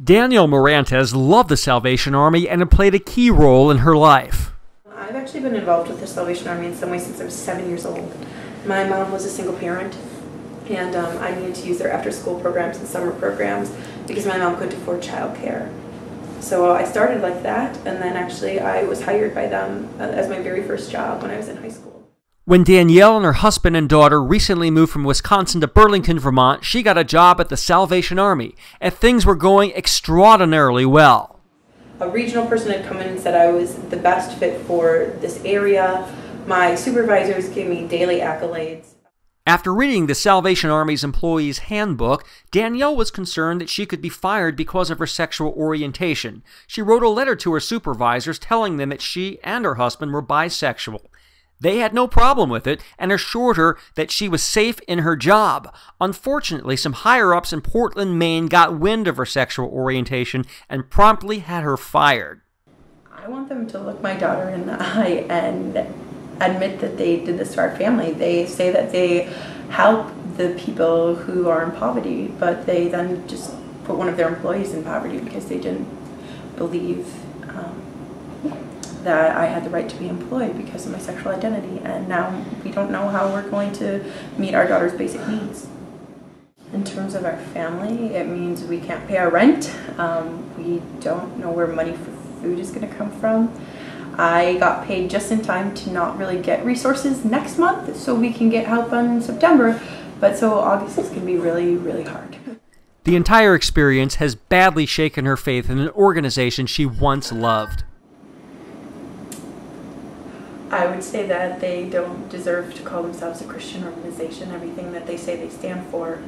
Danielle Morantez loved the Salvation Army and it played a key role in her life. I've actually been involved with the Salvation Army in some way since I was 7 years old. My mom was a single parent, and I needed to use their after-school programs and summer programs because my mom couldn't afford childcare. So I started like that, and then actually I was hired by them as my very first job when I was in high school. When Danielle and her husband and daughter recently moved from Wisconsin to Burlington, Vermont, she got a job at the Salvation Army, and things were going extraordinarily well. A regional person had come in and said I was the best fit for this area. My supervisors gave me daily accolades. After reading the Salvation Army's employees' handbook, Danielle was concerned that she could be fired because of her sexual orientation. She wrote a letter to her supervisors telling them that she and her husband were bisexual. They had no problem with it and assured her that she was safe in her job. Unfortunately, some higher-ups in Portland, Maine got wind of her sexual orientation and promptly had her fired. I want them to look my daughter in the eye and admit that they did this to our family. They say that they help the people who are in poverty, but they then just put one of their employees in poverty because they didn't believe that I had the right to be employed because of my sexual identity, and now we don't know how we're going to meet our daughter's basic needs. In terms of our family, it means we can't pay our rent. We don't know where money for food is going to come from. I got paid just in time to not really get resources next month so we can get help in September, but so August is going to be really, really hard. The entire experience has badly shaken her faith in an organization she once loved. I would say that they don't deserve to call themselves a Christian organization. Everything that they say they stand for,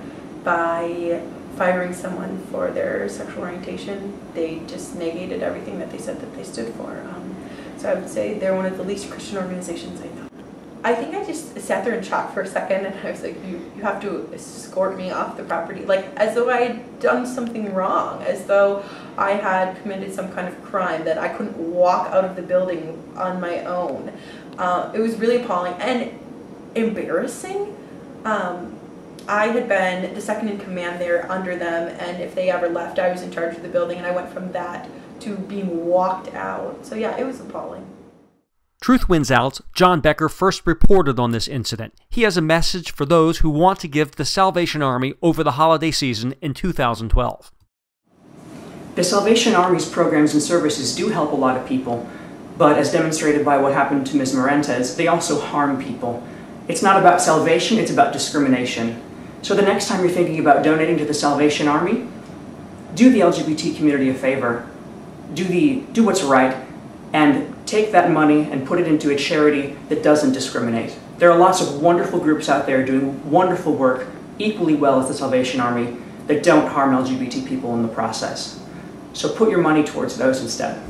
by firing someone for their sexual orientation, they just negated everything that they said that they stood for. So I would say they're one of the least Christian organizations I know. I think I just sat there in shock for a second, and I was like, you have to escort me off the property, like as though I had done something wrong, as though I had committed some kind of crime, that I couldn't walk out of the building on my own. It was really appalling and embarrassing. I had been the second in command there under them, and if they ever left, I was in charge of the building, and I went from that to being walked out. So yeah, it was appalling. Truth Wins Out. John Becker first reported on this incident. He has a message for those who want to give the Salvation Army over the holiday season in 2012. The Salvation Army's programs and services do help a lot of people, but as demonstrated by what happened to Ms. Morantez, they also harm people. It's not about salvation, it's about discrimination. So the next time you're thinking about donating to the Salvation Army, do the LGBT community a favor. Do what's right, and take that money and put it into a charity that doesn't discriminate. There are lots of wonderful groups out there doing wonderful work, equally well as the Salvation Army, that don't harm LGBT people in the process. So put your money towards those instead.